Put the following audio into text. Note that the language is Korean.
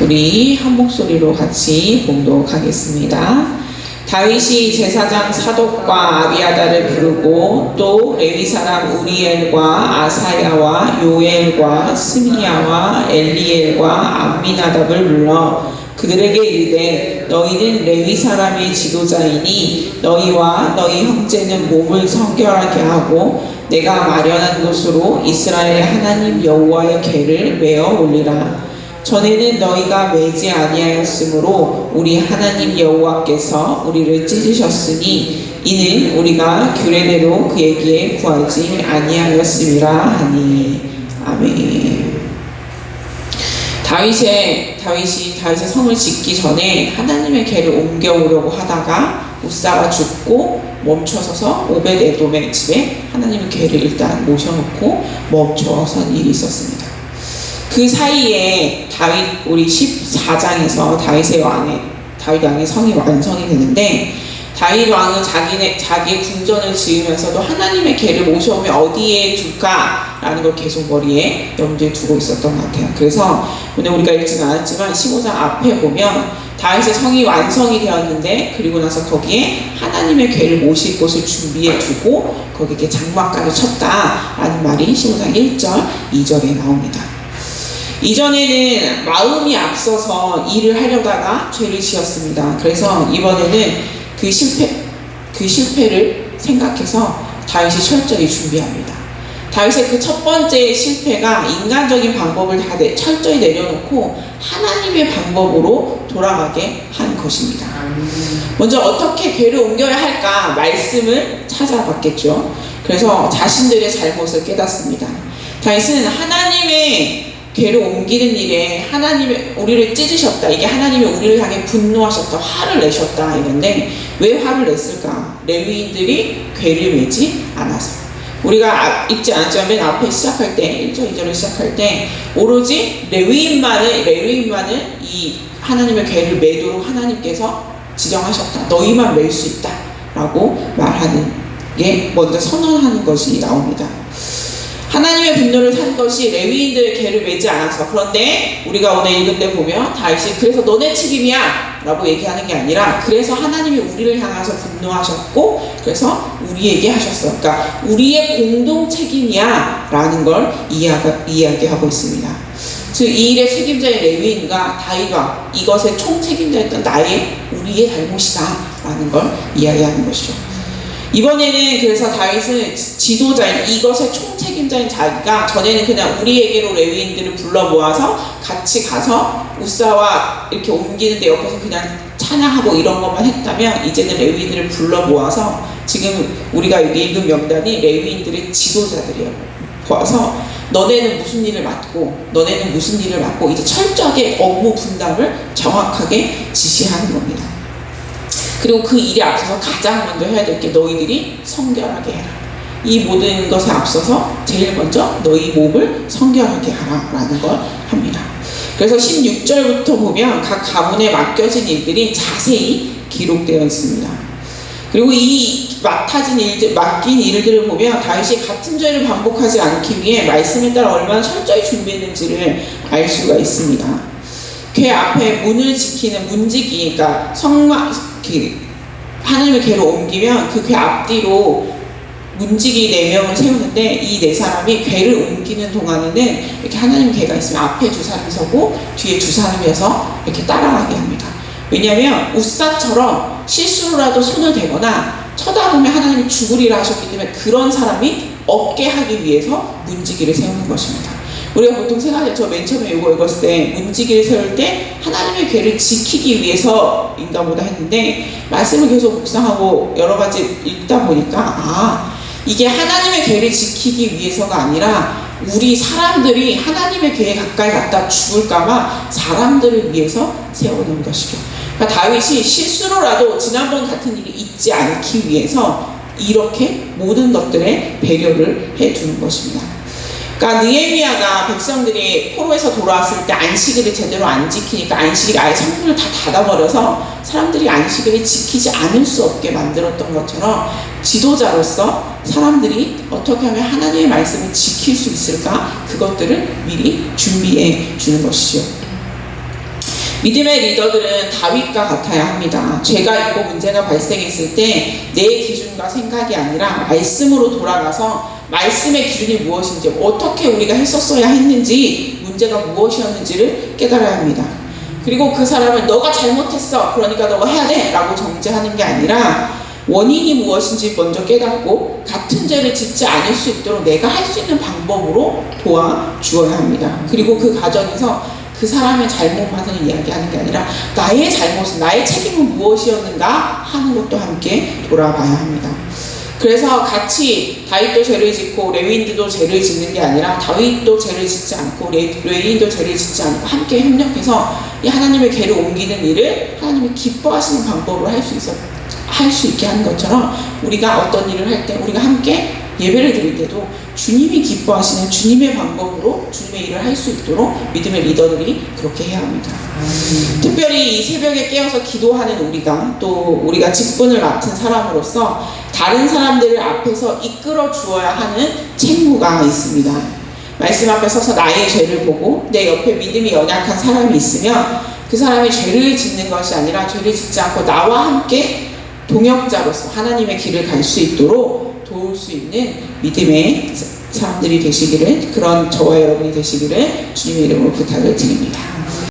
우리 한 목소리로 같이 봉독하겠습니다. 다윗이 제사장 사독과 아비아다를 부르고 또 레위 사람 우리엘과 아사야와 요엘과 스미야와 엘리엘과 암미나답을 불러 그들에게 이르되 너희는 레위 사람의 지도자이니 너희와 너희 형제는 몸을 성결하게 하고 내가 마련한 곳으로 이스라엘의 하나님 여호와의 궤를 메어 올리라. 전에는 너희가 매지 아니하였으므로 우리 하나님 여호와께서 우리를 찢으셨으니 이는 우리가 규례대로 그에게 구하지 아니하였음이라 하니. 아멘. 다윗의 성을 짓기 전에 하나님의 궤를 옮겨오려고 하다가 우사가 죽고 멈춰서서 오벳에돔의 집에 하나님의 궤를 일단 모셔놓고 멈춰선 일이 있었습니다. 그 사이에 우리 14장에서 다윗 왕의 성이 완성이 되는데, 다윗 왕은 자기의 궁전을 지으면서도 하나님의 궤를 모셔오면 어디에 둘까라는 걸 계속 머리에 염두에 두고 있었던 것 같아요. 그래서 오늘 우리가 읽지는 않았지만 15장 앞에 보면 다윗의 성이 완성이 되었는데, 그리고 나서 거기에 하나님의 궤를 모실 곳을 준비해 두고 거기에 장막까지 쳤다라는 말이 15장 1절, 2절에 나옵니다. 이전에는 마음이 앞서서 일을 하려다가 죄를 지었습니다. 그래서 이번에는 그 실패를 생각해서 다윗이 철저히 준비합니다. 다윗의 그 첫 번째 실패가 인간적인 방법을 다 철저히 내려놓고 하나님의 방법으로 돌아가게 한 것입니다. 먼저 어떻게 궤를 옮겨야 할까 말씀을 찾아봤겠죠. 그래서 자신들의 잘못을 깨닫습니다. 다윗은 하나님의 궤를 옮기는 일에 하나님이 우리를 찢으셨다, 이게 하나님이 우리를 향해 분노하셨다, 화를 내셨다 이건데, 왜 화를 냈을까? 레위인들이 궤를 메지 않아서. 우리가 읽지 않았지만 맨 앞에 시작할 때 1절 2절을 시작할 때 오로지 레위인만은 이 하나님의 궤를 메도록 하나님께서 지정하셨다, 너희만 멜 수 있다 라고 말하는 게 먼저 선언하는 것이 나옵니다. 하나님의 분노를 산 것이 레위인들의 궤를 메지 않아서. 그런데 우리가 오늘 읽은 데 보면 다윗이 그래서 너네 책임이야 라고 얘기하는 게 아니라, 그래서 하나님이 우리를 향해서 분노하셨고 그래서 우리에게 하셨어, 그러니까 우리의 공동 책임이야 라는 걸 이야기하고 있습니다. 즉 이 일의 책임자인 레위인과 다윗과 이것의 총책임자였던 우리의 잘못이다 라는 걸 이야기하는 것이죠. 이번에는 그래서 다윗은 지도자인, 이것의 총책임자인 자기가, 전에는 그냥 우리에게로 레위인들을 불러 모아서 같이 가서 우사와 이렇게 옮기는데 옆에서 그냥 찬양하고 이런 것만 했다면, 이제는 레위인들을 불러 모아서, 지금 우리가 여기 읽은 명단이 레위인들의 지도자들이에요. 모아서 너네는 무슨 일을 맡고 이제 철저하게 업무 분담을 정확하게 지시하는 겁니다. 그리고 그 일에 앞서서 가장 먼저 해야 될 게 너희들이 성결하게 해라. 이 모든 것에 앞서서 제일 먼저 너희 몸을 성결하게 하라 라는 걸 합니다. 그래서 16절부터 보면 각 가문에 맡겨진 일들이 자세히 기록되어 있습니다. 그리고 이 맡긴 일들을 보면 다윗이 같은 죄를 반복하지 않기 위해 말씀에 따라 얼마나 철저히 준비했는지를 알 수가 있습니다. 궤 앞에 문을 지키는 문지기, 그러니까 하나님의 궤를 옮기면 그 궤 앞뒤로 문지기 4명을 세우는데, 이 4사람이 궤를 옮기는 동안에는 이렇게 하나님 궤가 있으면 앞에 2사람이 서고 뒤에 2사람이 서서 이렇게 따라가게 합니다. 왜냐하면 우사처럼 실수로라도 손을 대거나 쳐다보면 하나님이 죽으리라 하셨기 때문에 그런 사람이 없게 하기 위해서 문지기를 세우는 것입니다. 우리가 보통 생각해, 저 맨 처음에 이거 읽었을 때 문지기를 세울 때 하나님의 궤를 지키기 위해서인가 보다 했는데, 말씀을 계속 묵상하고 여러 가지 읽다 보니까 이게 하나님의 궤를 지키기 위해서가 아니라 우리 사람들이 하나님의 궤에 가까이 갔다 죽을까봐 사람들을 위해서 세워놓은 것이죠. 그러니까 다윗이 실수로라도 지난번 같은 일이 있지 않기 위해서 이렇게 모든 것들에 배려를 해두는 것입니다. 그러니까 느헤미야가 백성들이 포로에서 돌아왔을 때 안식일을 제대로 안 지키니까 안식일 아예 성문을 다 닫아버려서 사람들이 안식일을 지키지 않을 수 없게 만들었던 것처럼, 지도자로서 사람들이 어떻게 하면 하나님의 말씀을 지킬 수 있을까, 그것들을 미리 준비해 주는 것이죠. 믿음의 리더들은 다윗과 같아야 합니다. 죄가 있고 문제가 발생했을 때 내 기준과 생각이 아니라 말씀으로 돌아가서 말씀의 기준이 무엇인지, 어떻게 우리가 했었어야 했는지, 문제가 무엇이었는지를 깨달아야 합니다. 그리고 그 사람을 너가 잘못했어, 그러니까 너가 해야 돼 라고 정죄하는 게 아니라 원인이 무엇인지 먼저 깨닫고 같은 죄를 짓지 않을 수 있도록 내가 할 수 있는 방법으로 도와주어야 합니다. 그리고 그 과정에서 그 사람의 잘못만을 이야기하는 게 아니라 나의 잘못은, 나의 책임은 무엇이었는가 하는 것도 함께 돌아봐야 합니다. 그래서 같이 다윗도 죄를 짓고 레위인들도 죄를 짓는 게 아니라 다윗도 죄를 짓지 않고 레위인도 죄를 짓지 않고 함께 협력해서 이 하나님의 계를 옮기는 일을 하나님이 기뻐하시는 방법으로 할 수 있게 하는 것처럼, 우리가 어떤 일을 할 때 우리가 함께 예배를 드릴 때도 주님이 기뻐하시는 주님의 방법으로 주님의 일을 할 수 있도록 믿음의 리더들이 그렇게 해야 합니다. 특별히 이 새벽에 깨어서 기도하는 우리가 직분을 맡은 사람으로서 다른 사람들을 앞에서 이끌어 주어야 하는 책무가 있습니다. 말씀 앞에 서서 나의 죄를 보고 내 옆에 믿음이 연약한 사람이 있으면 그 사람이 죄를 짓는 것이 아니라 죄를 짓지 않고 나와 함께 동역자로서 하나님의 길을 갈 수 있도록 도울 수 있는 믿음의 사람들이 되시기를, 그런 저와 여러분이 되시기를 주님의 이름으로 부탁을 드립니다.